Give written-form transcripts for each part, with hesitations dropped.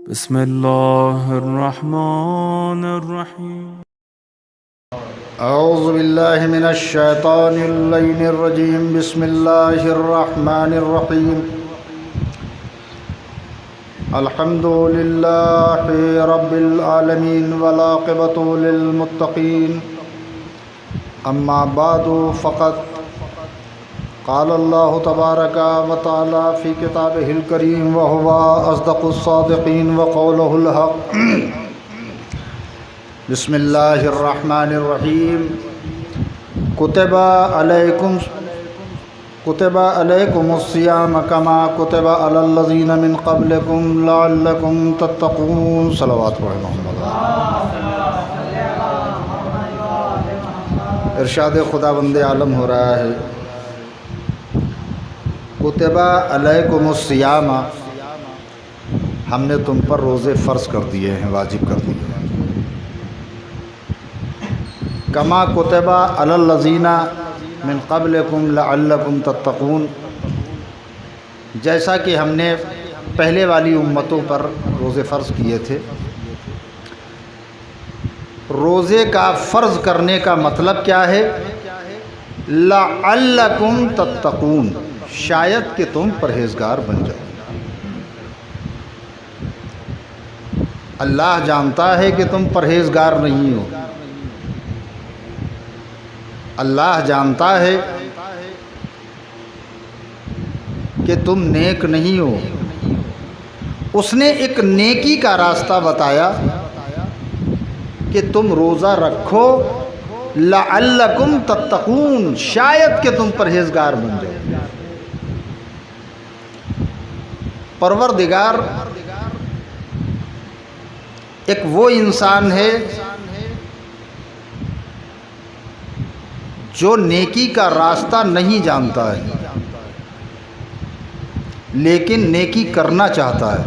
بسم الله الرحمن الرحيم. أعوذ بالله من الشيطان اللعين الرجيم. بسم الله الرحمن الرحيم. الحمد لله رب العالمين والعاقبة للمتقين. أما بعد فقد قال الله تبارك وتعالى في كتابه الكريم وهو أصدق الصادقين وقوله الحق. بسم الله الرحمن الرحيم. كتب عليكم الصيام كما كتب على الذين من قبلكم لعلكم تتقون. صلوات محمد. ارشاد خداوند عالم ہو رہا ہے، کتب علیکم الصیام، ہم نے تم پر روزے فرض کر دیے ہیں، واجب کر دیے ہیں. کما کتب علی الذین من قبلکم لعلکم تتقون، جیسا کہ ہم نے پہلے والی امتوں پر روزے فرض کیے تھے. روزے کا فرض کرنے کا مطلب کیا ہے؟ لعلکم تتقون، شاید کہ تم پرہیزگار بن جاؤ. اللہ جانتا ہے کہ تم پرہیزگار نہیں ہو، اللہ جانتا ہے کہ تم نیک نہیں ہو. اس نے ایک نیکی کا راستہ بتایا کہ تم روزہ رکھو، لعلکم تتقون، شاید کہ تم پرہیزگار بن جاؤ. پروردگار ایک وہ انسان ہے جو نیکی کا راستہ نہیں جانتا ہے لیکن نیکی کرنا چاہتا ہے،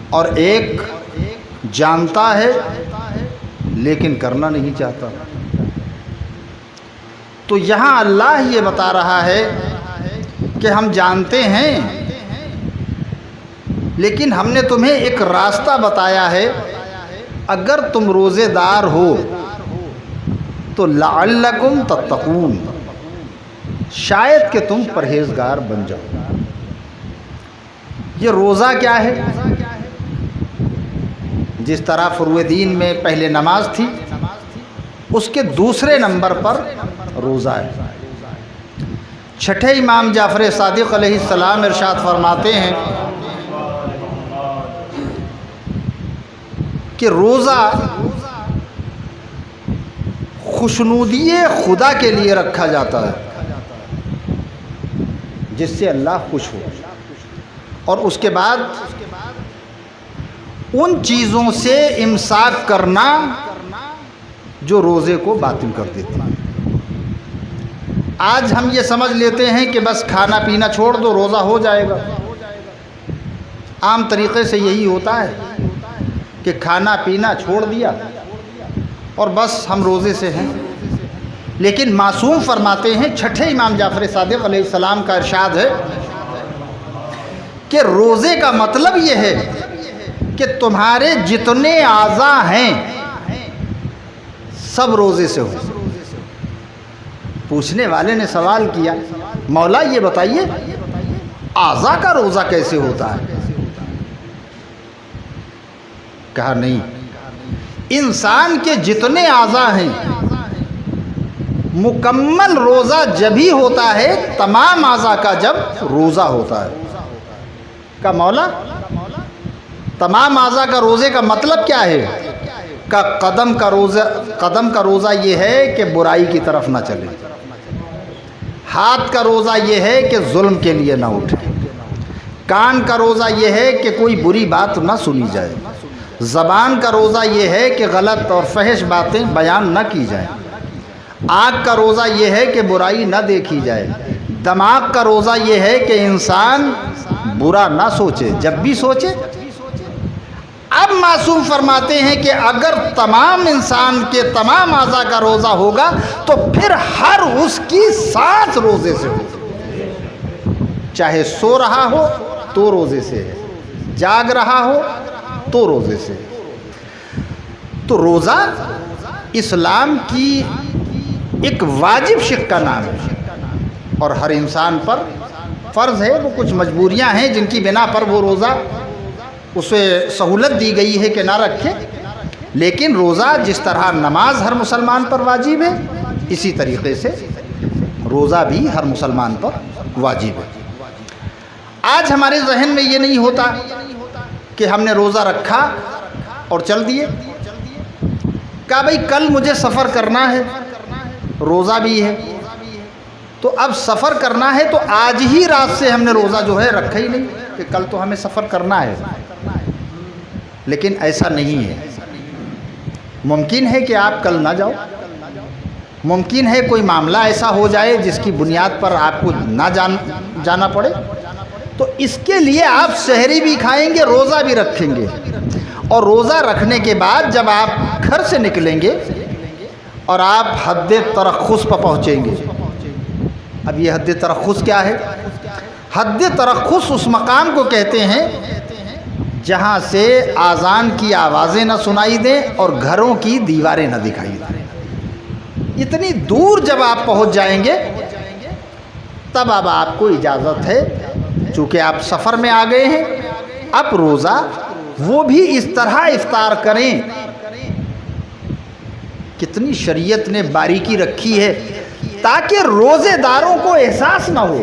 اور ایک جانتا ہے لیکن کرنا نہیں چاہتا. تو یہاں اللہ یہ بتا رہا ہے کہ ہم جانتے ہیں لیکن ہم نے تمہیں ایک راستہ بتایا ہے. اگر تم روزے دار ہو تو لعلکم تتقون، شاید کہ تم پرہیزگار بن جاؤ. یہ روزہ کیا ہے؟ جس طرح فروع دین میں پہلے نماز تھی، اس کے دوسرے نمبر پر روزہ ہے. چھٹے امام جعفر صادق علیہ السلام ارشاد فرماتے ہیں کہ روزہ خوشنودی خدا کے لیے رکھا جاتا ہے، جس سے اللہ خوش ہو، اور اس کے بعد ان چیزوں سے امساک کرنا جو روزے کو باطل کر دیتے ہیں. آج ہم یہ سمجھ لیتے ہیں کہ بس کھانا پینا چھوڑ دو روزہ ہو جائے گا. عام طریقے سے یہی ہوتا ہے کہ کھانا پینا چھوڑ دیا اور بس ہم روزے سے ہیں. لیکن معصوم فرماتے ہیں، چھٹے امام جعفر صادق علیہ السلام کا ارشاد ہے کہ روزے کا مطلب یہ ہے کہ تمہارے جتنے اعضاء ہیں سب روزے سے ہو. پوچھنے والے نے سوال کیا، مولا یہ بتائیے اعضاء کا روزہ کیسے ہوتا ہے؟ کہا نہیں، انسان کے جتنے اعضاء ہیں مکمل روزہ جبھی ہوتا ہے تمام اعضاء کا جب روزہ ہوتا ہے. کہا مولا تمام اعضاء کا روزے کا مطلب کیا ہے؟ کہ قدم کا روزہ یہ ہے کہ برائی کی طرف نہ چلے، ہاتھ کا روزہ یہ ہے کہ ظلم کے لیے نہ اٹھے، کان کا روزہ یہ ہے کہ کوئی بری بات نہ سنی جائے، زبان کا روزہ یہ ہے کہ غلط اور فحش باتیں بیان نہ کی جائیں، آنکھ کا روزہ یہ ہے کہ برائی نہ دیکھی جائے، دماغ کا روزہ یہ ہے کہ انسان برا نہ سوچے، جب بھی سوچے. اب معصوم فرماتے ہیں کہ اگر تمام انسان کے تمام اعضاء کا روزہ ہوگا تو پھر ہر اس کی سانس روزے سے ہو، چاہے سو رہا ہو تو روزے سے ہے، جاگ رہا ہو تو روزے سے۔ تو روزہ اسلام کی ایک واجب شق کا نام ہے اور ہر انسان پر فرض ہے۔ وہ کچھ مجبوریاں ہیں جن کی بنا پر وہ روزہ اسے سہولت دی گئی ہے کہ نہ رکھے، لیکن روزہ جس طرح نماز ہر مسلمان پر واجب ہے، اسی طریقے سے روزہ بھی ہر مسلمان پر واجب ہے۔ آج ہمارے ذہن میں یہ نہیں ہوتا کہ ہم نے روزہ رکھا اور چل دیے، کہا بھئی کل مجھے سفر کرنا ہے، روزہ بھی ہے، تو اب سفر کرنا ہے تو آج ہی رات سے ہم نے روزہ جو ہے رکھا ہی نہیں کہ کل تو ہمیں سفر کرنا ہے۔ لیکن ایسا نہیں ہے۔ ممکن ہے کہ آپ کل نہ جاؤ، ممکن ہے کوئی معاملہ ایسا ہو جائے جس کی بنیاد پر آپ کو نہ جانا پڑے، تو اس کے لیے آپ سحری بھی کھائیں گے، روزہ بھی رکھیں گے، اور روزہ رکھنے کے بعد جب آپ گھر سے نکلیں گے اور آپ حد ترخص پر پہنچیں گے۔ اب یہ حد ترخص کیا ہے؟ حد ترخص اس مقام کو کہتے ہیں جہاں سے اذان کی آوازیں نہ سنائی دیں اور گھروں کی دیواریں نہ دکھائی دیں۔ اتنی دور جب آپ پہنچ جائیں گے تب اب آپ کو اجازت ہے، چونکہ آپ سفر میں آ گئے ہیں، اب روزہ وہ بھی اس طرح افطار کریں۔ کتنی شریعت نے باریکی رکھی ہے تاکہ روزے داروں کو احساس نہ ہو۔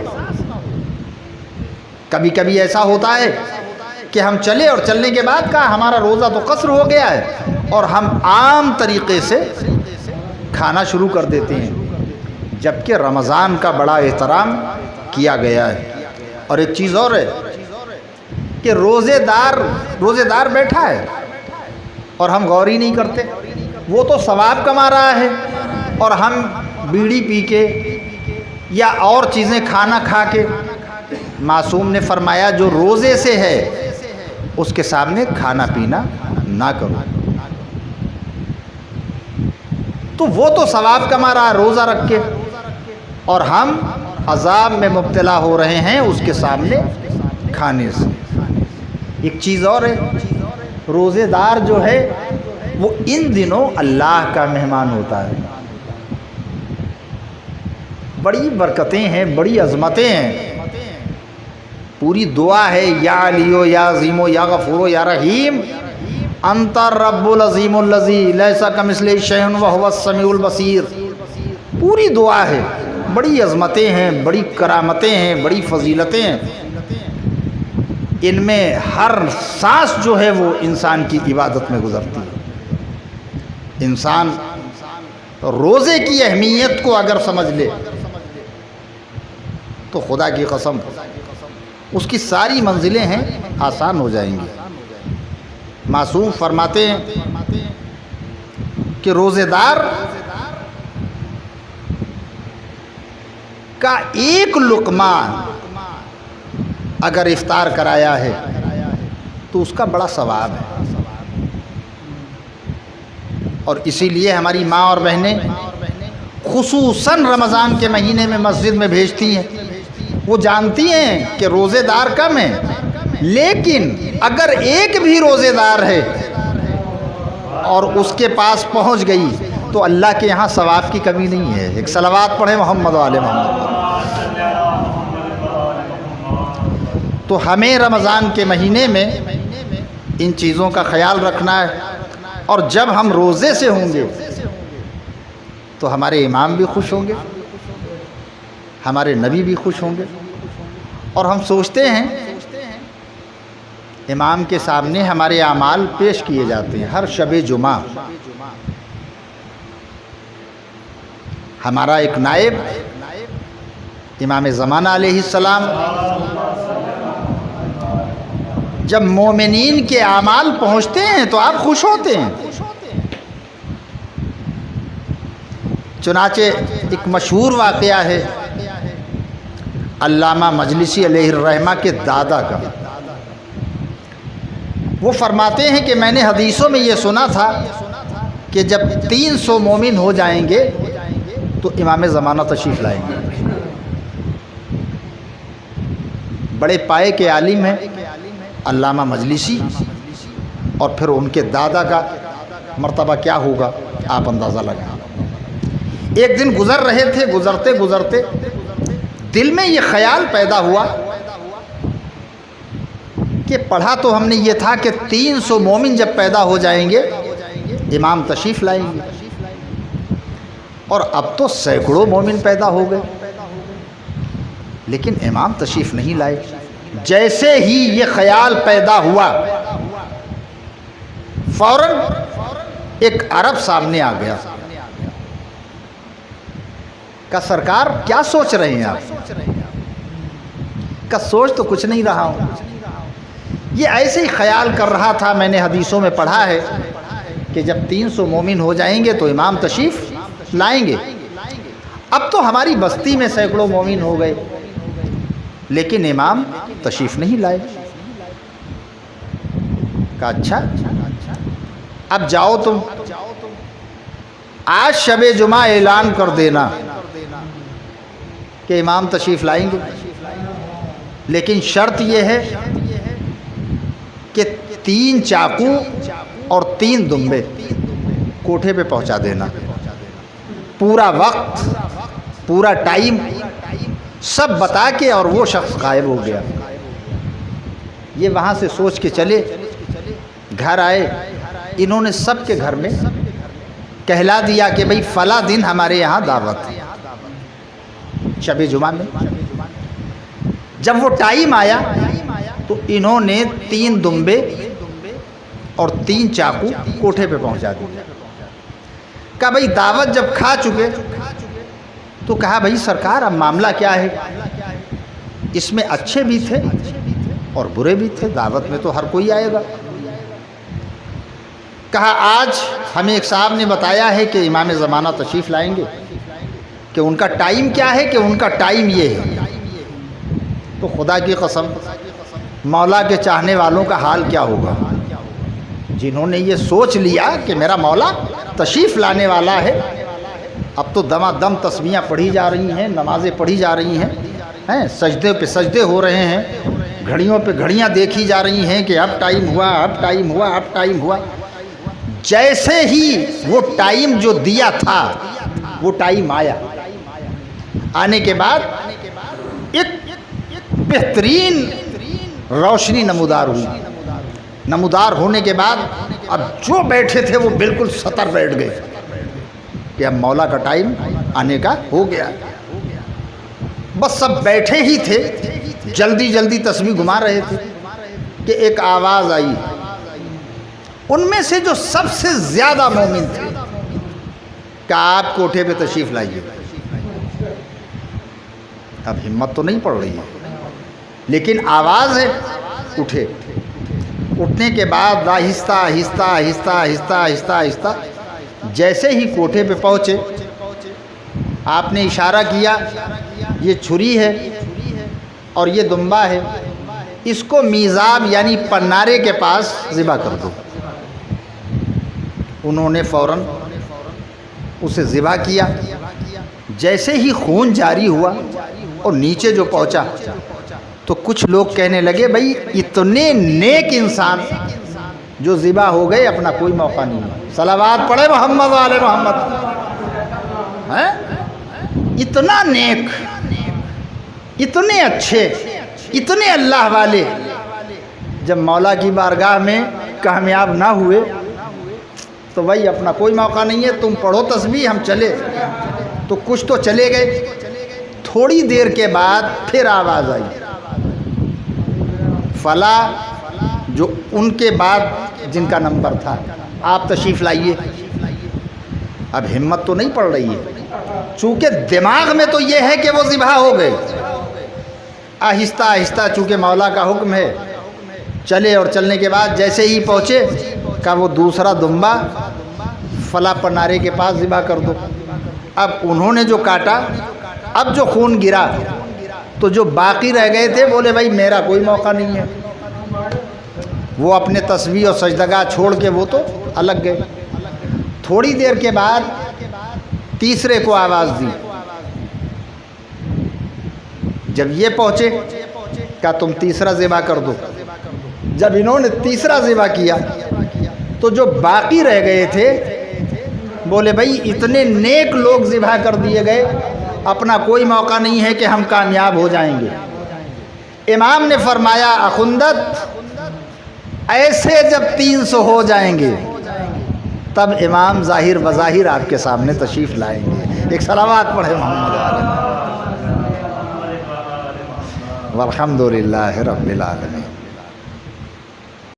کبھی کبھی ایسا ہوتا ہے کہ ہم چلے اور چلنے کے بعد کہا ہمارا روزہ تو قصر ہو گیا ہے، اور ہم عام طریقے سے کھانا شروع کر دیتے ہیں، جبکہ رمضان کا بڑا احترام کیا گیا ہے۔ اور ایک چیز اور ہے کہ روزے دار بیٹھا ہے اور ہم غور ہی نہیں کرتے، وہ تو ثواب کما رہا ہے اور ہم بیڑی پی کے یا اور چیزیں کھانا کھا کے۔ معصوم نے فرمایا جو روزے سے ہے اس کے سامنے کھانا پینا نہ کرو۔ تو وہ تو ثواب کما رہا ہے روزہ رکھ کے، اور ہم عذاب میں مبتلا ہو رہے ہیں اس کے سامنے کھانے سے۔ ایک چیز اور ہے، روزے دار جو ہے وہ ان دنوں اللہ کا مہمان ہوتا ہے۔ بڑی برکتیں ہیں، بڑی عظمتیں ہیں، پوری دعا ہے یا علیو یا عظیمو یا غفورو یا رحیم انت رب العظیم الذی لیس کمثلہ شیء وہو السمیع البصیر۔ پوری دعا ہے، بڑی عظمتیں ہیں، بڑی کرامتیں ہیں، بڑی فضیلتیں ہیں۔ ان میں ہر سانس جو ہے وہ انسان کی عبادت میں گزرتی ہے۔ انسان روزے کی اہمیت کو اگر سمجھ لے تو خدا کی قسم اس کی ساری منزلیں ہیں آسان ہو جائیں گی۔ معصوم فرماتے ہیں کہ روزے دار کا ایک لقمہ اگر افطار کرایا ہے تو اس کا بڑا ثواب ہے۔ اور اسی لیے ہماری ماں اور بہنیں خصوصاً رمضان کے مہینے میں مسجد میں بھیجتی ہیں۔ وہ جانتی ہیں کہ روزے دار کم ہیں، لیکن اگر ایک بھی روزے دار ہے اور اس کے پاس پہنچ گئی تو اللہ کے یہاں ثواب کی کمی نہیں ہے۔ ایک صلوات پڑھیں محمد و آل محمد۔ تو ہمیں رمضان کے مہینے میں ان چیزوں کا خیال رکھنا ہے، اور جب ہم روزے سے ہوں گے تو ہمارے امام بھی خوش ہوں گے، ہمارے نبی بھی خوش ہوں گے۔ اور ہم سوچتے ہیں امام کے سامنے ہمارے اعمال پیش کیے جاتے ہیں ہر شب جمعہ۔ ہمارا ایک نائب امام زمانہ علیہ السلام جب مومنین کے اعمال پہنچتے ہیں تو آپ خوش ہوتے ہیں۔ چنانچہ ایک مشہور واقعہ ہے علامہ مجلسی علیہ الرحمہ کے دادا کا۔ وہ فرماتے ہیں کہ میں نے حدیثوں میں یہ سنا تھا کہ جب 300 مومن ہو جائیں گے تو امام زمانہ تشریف لائیں گے۔ بڑے پائے کے عالم ہیں، علامہ مجلسی اور پھر ان کے دادا کا مرتبہ کیا ہوگا آپ اندازہ لگائیں۔ ایک دن گزر رہے تھے، گزرتے گزرتے دل میں یہ خیال پیدا ہوا کہ پڑھا تو ہم نے یہ تھا کہ 300 مومن جب پیدا ہو جائیں گے امام تشریف لائیں گے، اور اب تو سینکڑوں مومن پیدا ہو گئے لیکن امام تشریف نہیں لائے۔ جیسے ہی یہ خیال پیدا ہوا فوراً ایک عرب سامنے آ گیا، کہا سرکار کیا سوچ رہے ہیں آپ؟ کہا سوچ تو کچھ نہیں رہا ہوں، یہ ایسے ہی خیال کر رہا تھا، میں نے حدیثوں میں پڑھا ہے کہ جب 300 مومن ہو جائیں گے تو امام تشریف لائیں گے۔ اب تو ہماری بستی میں سینکڑوں مومن ہو گئے لیکن امام تشریف نہیں لائے۔ کہا اچھا اب جاؤ تم، آج شب جمعہ اعلان کر دینا کہ امام تشریف لائیں گے، لیکن شرط یہ ہے کہ 3 چاقو اور 3 دمبے کوٹھے پہ پہنچا دینا، پورا وقت پورا ٹائم سب بتا کے، اور وہ شخص غائب ہو گیا۔ یہ وہاں سے سوچ کے چلے، گھر آئے، انہوں نے سب کے گھر میں کہلا دیا کہ بھئی فلاں دن ہمارے یہاں دعوت ہے شب جمعہ میں۔ جب وہ ٹائم آیا تو انہوں نے 3 دمبے اور 3 چاقو کوٹھے پہ پہنچا دیا۔ کہا بھئی دعوت جب کھا چکے تو کہا بھئی سرکار اب معاملہ کیا ہے؟ اس میں اچھے بھی تھے اور برے بھی تھے، دعوت میں تو ہر کوئی آئے گا۔ کہا آج ہمیں ایک صاحب نے بتایا ہے کہ امام زمانہ تشریف لائیں گے، کہ ان کا ٹائم کیا ہے، کہ ان کا ٹائم یہ ہے۔ تو خدا کی قسم مولا کے چاہنے والوں کا حال کیا ہوگا، جنہوں نے یہ سوچ لیا کہ میرا مولا تشریف لانے والا ہے، اب تو دما دم تسبیحاں پڑھی جا رہی ہیں، نمازیں پڑھی جا رہی ہیں، سجدے پہ سجدے ہو رہے ہیں، گھڑیوں پہ گھڑیاں دیکھی جا رہی ہیں کہ اب ٹائم ہوا، اب ٹائم ہوا، اب ٹائم ہوا۔ جیسے ہی وہ ٹائم جو دیا تھا وہ ٹائم آیا، آنے کے بعد ایک بہترین روشنی نمودار ہوئی، نمودار ہونے کے بعد اب جو بیٹھے تھے وہ بالکل سطر بیٹھ گئے کہ اب مولا کا ٹائم آنے کا ہو گیا۔ بس سب بیٹھے ہی تھے، جلدی جلدی تسبیح گھما رہے تھے کہ ایک آواز آئی، ان میں سے جو سب سے زیادہ مومن تھے، کہ آپ کوٹھے پہ تشریف لائیے۔ اب ہمت تو نہیں پڑ رہی ہے لیکن آواز ہے، اٹھے۔ اٹھنے کے بعد آہستہ آہستہ آہستہ آہستہ آہستہ آہستہ جیسے ہی کوٹھے پہ پہنچے آپ نے اشارہ کیا، یہ چھری ہے اور یہ دمبا ہے، اس کو میزاب یعنی پنارے کے پاس ذبح کر دو۔ انہوں نے فوراً اسے ذبح کیا۔ جیسے ہی خون جاری ہوا اور نیچے جو پہنچا تو کچھ لوگ کہنے لگے بھائی اتنے نیک انسان جو ذبح ہو گئے، اپنا کوئی موقع نہیں ہے، صلوات پڑھے محمد والے محمد۔ اتنا نیک، اتنے اچھے، اتنے اللہ والے، جب مولا کی بارگاہ میں کامیاب نہ ہوئے تو بھائی اپنا کوئی موقع نہیں ہے، تم پڑھو تسبیح، ہم چلے۔ تو کچھ تو چلے گئے۔ تھوڑی دیر کے بعد پھر آواز آئی، فلاں جو ان کے بعد جن کا نمبر تھا، آپ تشریف لائیے۔ اب ہمت تو نہیں پڑ رہی ہے، چونکہ دماغ میں تو یہ ہے کہ وہ ذبح ہو گئے۔ آہستہ آہستہ چونکہ مولا کا حکم ہے چلے، اور چلنے کے بعد جیسے ہی پہنچے کہ وہ دوسرا دمبا فلاں پنارے کے پاس ذبح کر دو۔ اب انہوں نے جو کاٹا، اب جو خون گرا تو جو باقی رہ گئے تھے بولے بھائی میرا کوئی موقع نہیں ہے۔ وہ اپنے تسبیح اور سجدگاہ چھوڑ کے وہ تو الگ گئے۔ تھوڑی دیر کے بعد تیسرے کو آواز دی، جب یہ پہنچے کہا تم تیسرا ذبح کر دو۔ جب انہوں نے تیسرا ذبح کیا تو جو باقی رہ گئے تھے بولے بھائی اتنے نیک لوگ ذبح کر دیے گئے، اپنا کوئی موقع نہیں ہے کہ ہم کامیاب ہو جائیں گے۔ امام نے فرمایا اخندت ایسے جب 300 ہو جائیں گے تب امام ظاہر بظاہر آپ کے سامنے تشریف لائیں گے۔ ایک صلوات پڑھے محمد علیہ، والحمد للہ رب العالمین۔